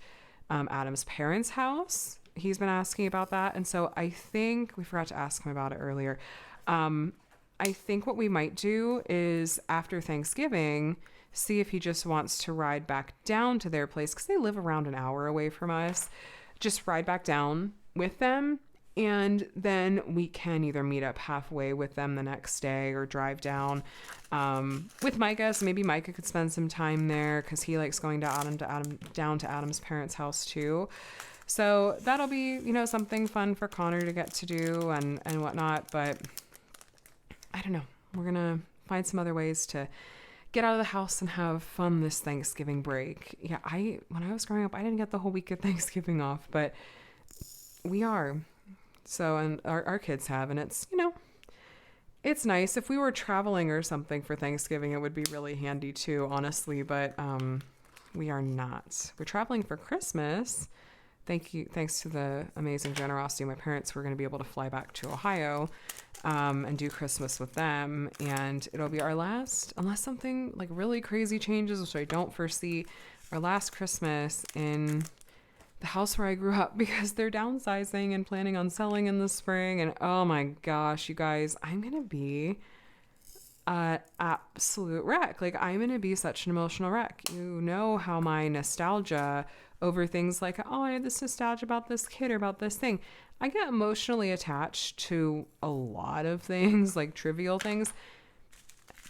Adam's parents' house. He's been asking about that. And so I think we forgot to ask him about it earlier. I think what we might do is after Thanksgiving, see if he just wants to ride back down to their place, because they live around an hour away from us. Just ride back down with them, and then we can either meet up halfway with them the next day or drive down with Micah. So maybe Micah could spend some time there, because he likes going down to Adam's parents' house too. So that'll be, something fun for Connor to get to do and whatnot. But I don't know. We're going to find some other ways to get out of the house and have fun this Thanksgiving break. Yeah, when I was growing up, I didn't get the whole week of Thanksgiving off, but we are. So, and our kids have, and it's, it's nice. If we were traveling or something for Thanksgiving, it would be really handy too, honestly, but we are not. We're traveling for Christmas. Thanks to the amazing generosity of my parents, we're going to be able to fly back to Ohio and do Christmas with them. And it'll be our last, unless something like really crazy changes, which I don't foresee, our last Christmas in the house where I grew up, because they're downsizing and planning on selling in the spring. And oh my gosh, you guys, I'm going to be an absolute wreck. Like, I'm going to be such an emotional wreck. You know how my nostalgia over things like, oh, I had this nostalgia about this kid or about this thing. I get emotionally attached to a lot of things, like trivial things.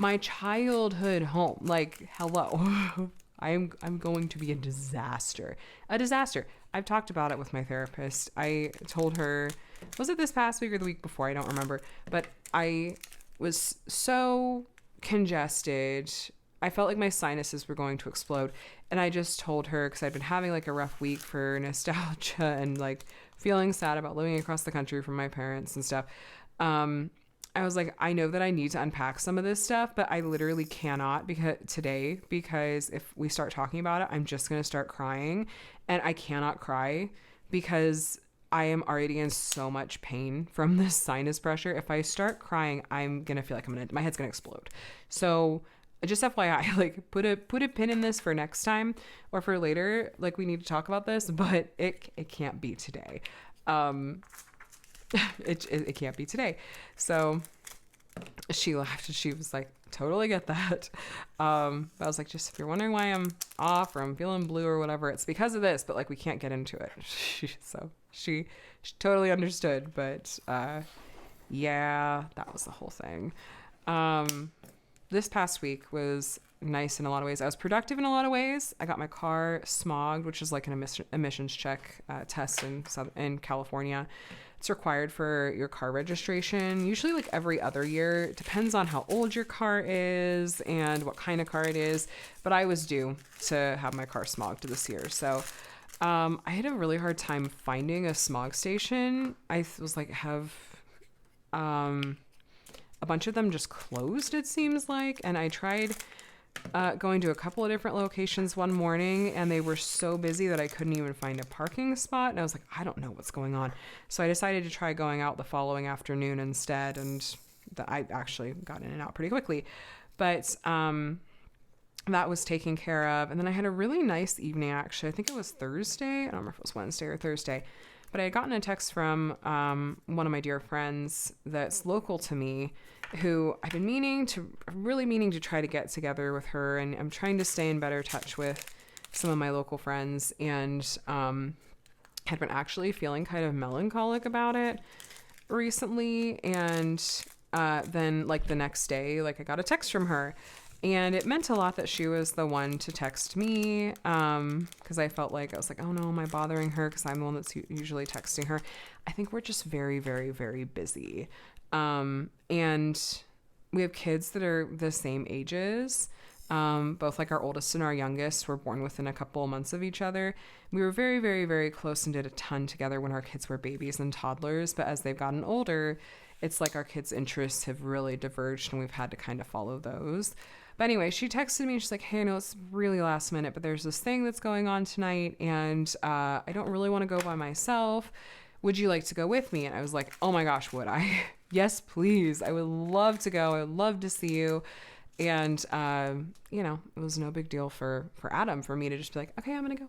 My childhood home, like, hello. I'm going to be a disaster. I've talked about it with my therapist. I told her, was it this past week or the week before? I don't remember. But I was so congested. I felt like my sinuses were going to explode. And I just told her, because I'd been having like a rough week for nostalgia and like feeling sad about living across the country from my parents and stuff. I was like, I know that I need to unpack some of this stuff, but I literally cannot because if we start talking about it, I'm just going to start crying, and I cannot cry because I am already in so much pain from this sinus pressure. If I start crying, I'm going to feel like my head's going to explode. So just FYI, like put a pin in this for next time or for later. Like, we need to talk about this, but it can't be today. It can't be today. So she laughed and she was like, totally get that. I was like, just if you're wondering why I'm off or I'm feeling blue or whatever, it's because of this, but like, we can't get into it. So she totally understood, but yeah, that was the whole thing. this past week was nice in a lot of ways. I was productive in a lot of ways. I got my car smogged, which is like an emissions check test in California. It's required for your car registration, usually like every other year. It depends on how old your car is and what kind of car it is. But I was due to have my car smogged this year. So I had a really hard time finding a smog station. I was like, have a bunch of them just closed, it seems like. And I tried going to a couple of different locations one morning, and they were so busy that I couldn't even find a parking spot. And I was like, I don't know what's going on. So I decided to try going out the following afternoon instead. And I actually got in and out pretty quickly. But that was taken care of. And then I had a really nice evening, actually. I think it was Thursday. I don't remember if it was Wednesday or Thursday. But I had gotten a text from one of my dear friends that's local to me, who I've been really meaning to try to get together with her. And I'm trying to stay in better touch with some of my local friends, and had been actually feeling kind of melancholic about it recently. And then like the next day, like I got a text from her. And it meant a lot that she was the one to text me, because I felt like, I was like, oh no, am I bothering her? Because I'm the one that's usually texting her. I think we're just very, very, very busy. And we have kids that are the same ages. Both like our oldest and our youngest were born within a couple of months of each other. We were very, very, very close and did a ton together when our kids were babies and toddlers. But as they've gotten older, it's like our kids' interests have really diverged, and we've had to kind of follow those. But anyway, she texted me and she's like, hey, I know it's really last minute, but there's this thing that's going on tonight, and I don't really want to go by myself. Would you like to go with me? And I was like, oh my gosh, would I? Yes, please. I would love to go. I would love to see you. And, it was no big deal for Adam, for me to just be like, okay, I'm going to go.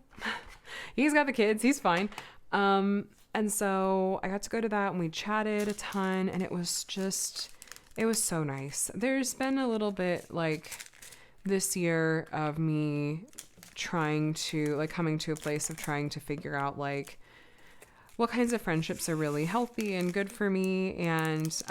He's got the kids. He's fine. And so I got to go to that, and we chatted a ton, and it was so nice. There's been a little bit like this year of me trying to like coming to a place of trying to figure out like what kinds of friendships are really healthy and good for me, and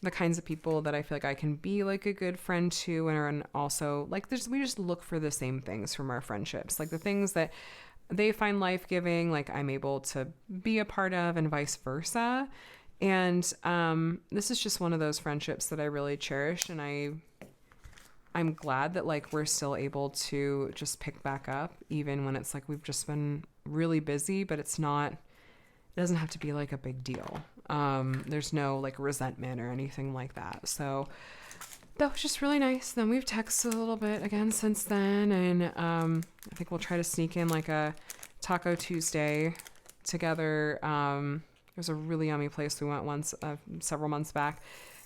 the kinds of people that I feel like I can be like a good friend to, and also like we just look for the same things from our friendships, like the things that they find life-giving, like I'm able to be a part of, and vice versa. And this is just one of those friendships that I really cherish, and I'm glad that like we're still able to just pick back up, even when it's like we've just been really busy, but it doesn't have to be like a big deal. There's no like resentment or anything like that. So that was just really nice. Then we've texted a little bit again since then, and I think we'll try to sneak in like a Taco Tuesday together. There's a really yummy place we went once several months back.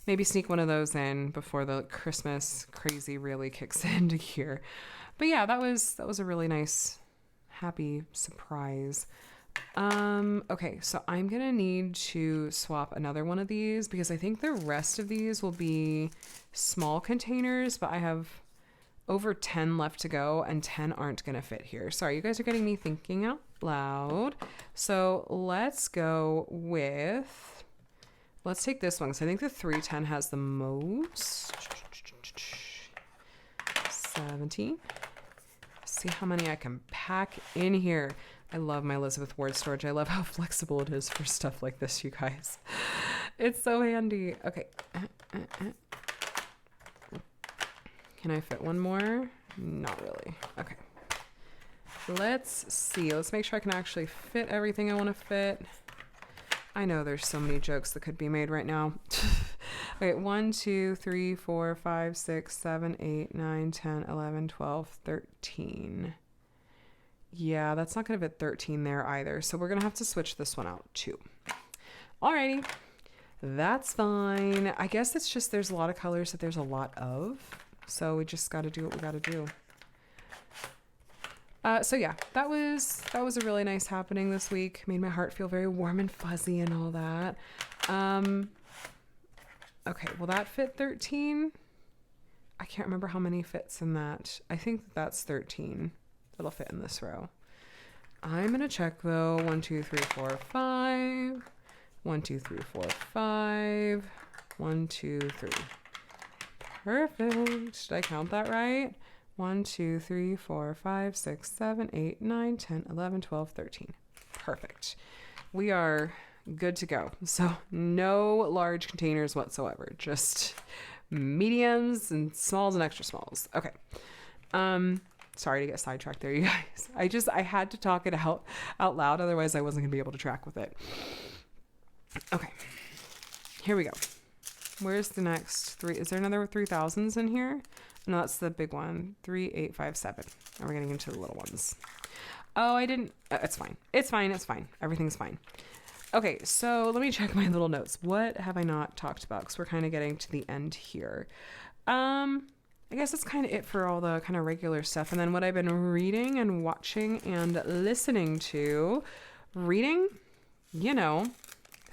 Maybe sneak one of those in before the Christmas crazy really kicks into gear. But yeah, that was a really nice, happy surprise. Okay, so I'm gonna need to swap another one of these, because I think the rest of these will be small containers, but I have over 10 left to go, and 10 aren't gonna fit here. Sorry, you guys are getting me thinking out loud. So let's take this one, because I think the 310 has the most. 17. See how many I can pack in here. I love my Elizabeth Ward storage. I love how flexible it is for stuff like this, you guys. It's so handy. Okay. Can I fit one more? Not really. Okay. Let's see. Let's make sure I can actually fit everything I want to fit. I know there's so many jokes that could be made right now. Okay, 1, 2, 3, 4, 5, 6, 7, 8, 9, 10, 11, 12, 13. Yeah, that's not going to fit 13 there either. So we're going to have to switch this one out too. Alrighty. That's fine. I guess it's just there's a lot of colors that there's a lot of. So we just got to do what we got to do. So yeah, that was a really nice happening this week. Made my heart feel very warm and fuzzy and all that. Okay, will that fit 13? I can't remember how many fits in that. I think that's 13. That'll fit in this row. I'm going to check though. 1, 2, 3, 4, 5. 1, 2, 3, 4, 5. 1, 2, 3. Perfect. Did I count that right? 1, 2, 3, 4, 5, 6, 7, 8, 9, 10, 11, 12, 13. Perfect. We are good to go. So no large containers whatsoever, just mediums and smalls and extra smalls. Okay. Sorry to get sidetracked there, you guys. I had to talk it out loud, otherwise I wasn't gonna be able to track with it. Okay, here we go. Where's the next three? Is there another 3000s in here? No, that's the big one. 3, 8, 5, 7. Now we're getting into the little ones. Oh, I didn't. It's fine. It's fine. It's fine. Everything's fine. Okay, so let me check my little notes. What have I not talked about? Because we're kind of getting to the end here. I guess that's kind of it for all the kind of regular stuff. And then what I've been reading and watching and listening to. Reading,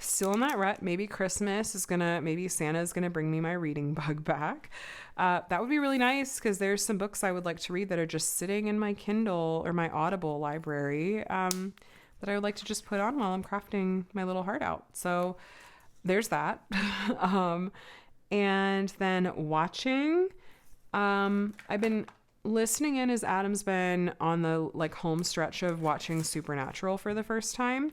still in that rut. Maybe maybe Santa's gonna bring me my reading bug back. That would be really nice because there's some books I would like to read that are just sitting in my Kindle or my Audible library that I would like to just put on while I'm crafting my little heart out. So there's that. And then watching, I've been listening in as Adam's been on the home stretch of watching Supernatural for the first time.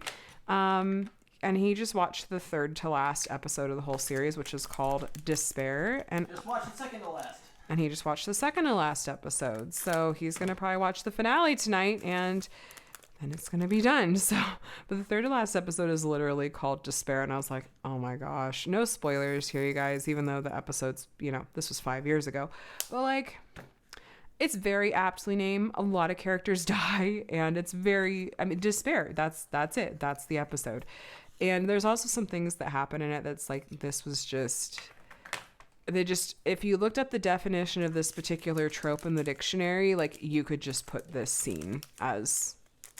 And he just watched the third to last episode of the whole series, which is called Despair. And just watch the second to last. And he just watched the second to last episode. So he's going to probably watch the finale tonight and then it's going to be done. So, but the third to last episode is literally called Despair. And I was like, oh my gosh, no spoilers here, you guys, even though the episode's, this was 5 years ago. But it's very aptly named. A lot of characters die and it's despair. That's it. That's the episode. And there's also some things that happen in it that's if you looked up the definition of this particular trope in the dictionary, you could just put this scene as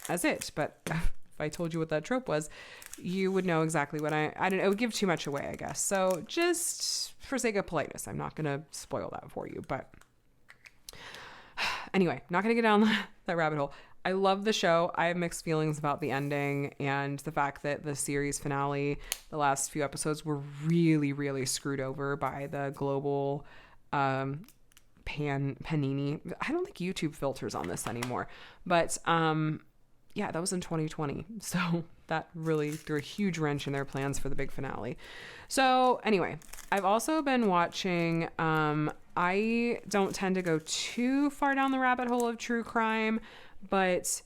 it. But if I told you what that trope was, you would know exactly what I don't know. It would give too much away, I guess. So just for sake of politeness, I'm not going to spoil that for you. But anyway, not going to get down that rabbit hole. I love the show. I have mixed feelings about the ending and the fact that the series finale, the last few episodes were really, really screwed over by the global panini. I don't think YouTube filters on this anymore, but that was in 2020. So that really threw a huge wrench in their plans for the big finale. So anyway, I've also been watching, I don't tend to go too far down the rabbit hole of true crime, but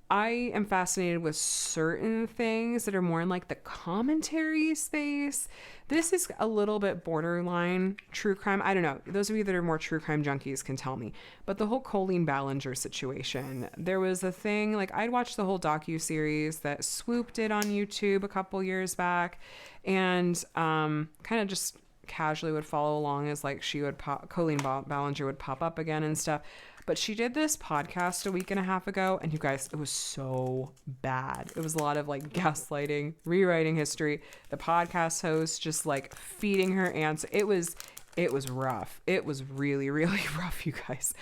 I am fascinated with certain things that are more in the commentary space. This is a little bit borderline true crime. I don't know. Those of you that are more true crime junkies can tell me. But the whole Colleen Ballinger situation, there was a thing, I'd watched the whole docuseries that Swoop did on YouTube a couple years back and kind of just casually would follow along as Colleen Ballinger would pop up again and stuff. But she did this podcast a week and a half ago, and you guys, it was so bad. It was a lot of gaslighting, rewriting history. The podcast host just feeding her answer. It was rough. It was really, really rough, you guys.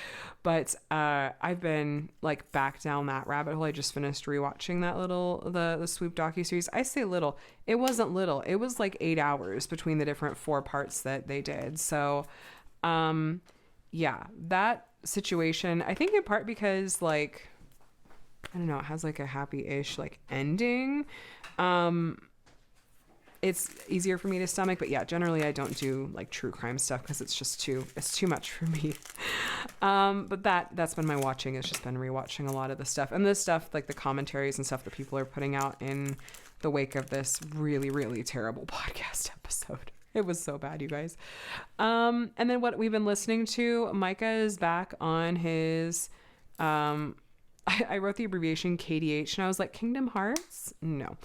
But I've been back down that rabbit hole. I just finished rewatching that the Swoop docuseries. I say little. It wasn't little. It was 8 hours between the different 4 parts that they did. So, that situation, I think in part because I don't know, it has a happy-ish ending. It's easier for me to stomach, but yeah, generally I don't do true crime stuff because it's too much for me. But that's been my watching. It's just been rewatching a lot of the stuff, and this stuff the commentaries and stuff that people are putting out in the wake of this really, really terrible podcast episode. It was so bad, you guys. And then what we've been listening to, Micah is back on his, I wrote the abbreviation KDH and I was like, Kingdom Hearts? No.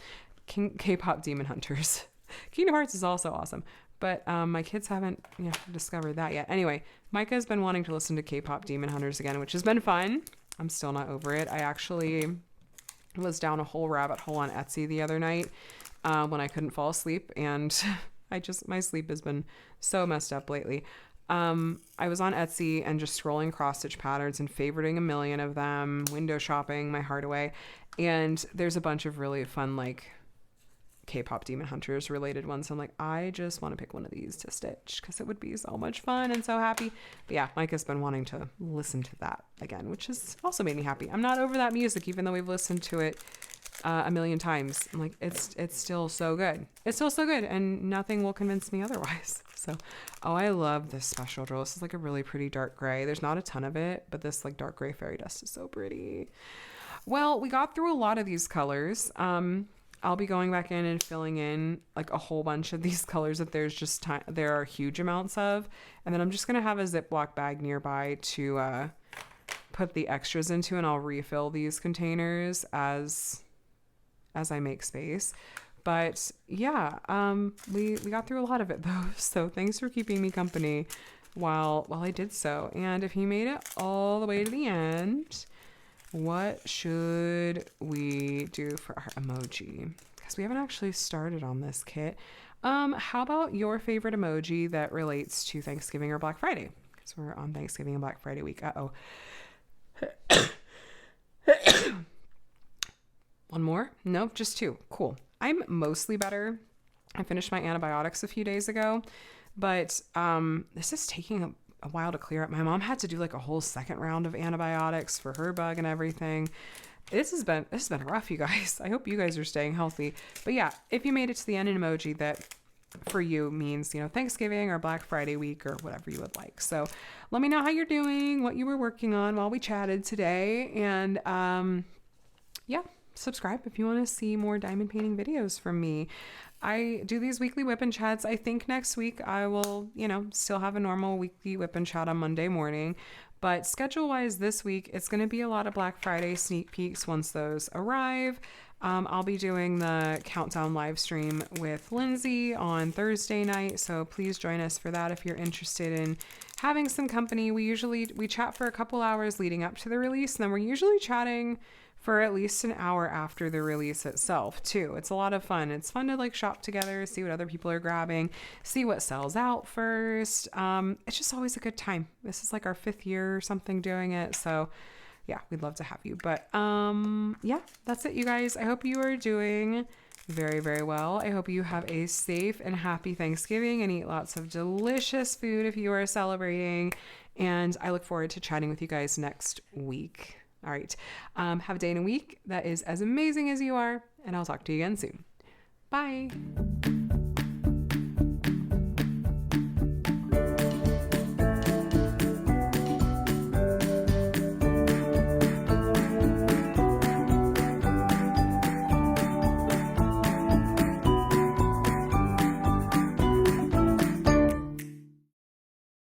K-pop Demon Hunters. Kingdom Hearts is also awesome, but my kids haven't discovered that yet. Anyway, Micah has been wanting to listen to K-pop Demon Hunters again, which has been fun. I'm still not over it. I actually was down a whole rabbit hole on Etsy the other night when I couldn't fall asleep, and my sleep has been so messed up lately. I was on Etsy and just scrolling cross stitch patterns and favoriting a million of them, window shopping my heart away. And there's a bunch of really fun, K-pop Demon Hunters related ones. I'm like, I just want to pick one of these to stitch because it would be so much fun and so happy. But yeah, Mike has been wanting to listen to that again, which has also made me happy. I'm not over that music, even though we've listened to it a million times. I'm like, it's still so good. It's still so good, and nothing will convince me otherwise. So, oh, I love this special drill. This is like a really pretty dark gray. There's not a ton of it, but this like dark gray fairy dust is so pretty. Well, we got through a lot of these colors. I'll be going back in and filling in like a whole bunch of these colors that there's just there are huge amounts of, and then I'm just gonna have a Ziploc bag nearby to put the extras into, and I'll refill these containers as I make space. But yeah, we got through a lot of it though, so thanks for keeping me company while I did so. And if you made it all the way to the end, what should we do for our emoji? Because we haven't actually started on this kit. How about your favorite emoji that relates to Thanksgiving or Black Friday? Because we're on Thanksgiving and Black Friday week. Uh-oh. One more? Nope, just two. Cool. I'm mostly better. I finished my antibiotics a few days ago, but this is taking a while to clear up. My mom had to do like a whole second round of antibiotics for her bug and everything. This has been rough, you guys. I hope you guys are staying healthy. But yeah, if you made it to the end, an emoji that for you means, Thanksgiving or Black Friday week or whatever you would like. So let me know how you're doing, what you were working on while we chatted today. And yeah, subscribe if you want to see more diamond painting videos from me. I do these weekly WIP and Chats. I think next week I will, still have a normal weekly WIP and Chat on Monday morning. But schedule-wise this week, it's going to be a lot of Black Friday sneak peeks once those arrive. I'll be doing the countdown live stream with Lindsay on Thursday night, so please join us for that if you're interested in having some company. We chat for a couple hours leading up to the release, and then we're usually chatting for at least an hour after the release itself too. It's a lot of fun. It's fun to like shop together, see what other people are grabbing, see what sells out first. It's just always a good time. This is like our 5th year or something doing it. So yeah, we'd love to have you. But yeah, that's it, you guys. I hope you are doing very, very well. I hope you have a safe and happy Thanksgiving and eat lots of delicious food if you are celebrating. And I look forward to chatting with you guys next week. All right. Have a day and a week that is as amazing as you are, and I'll talk to you again soon. Bye.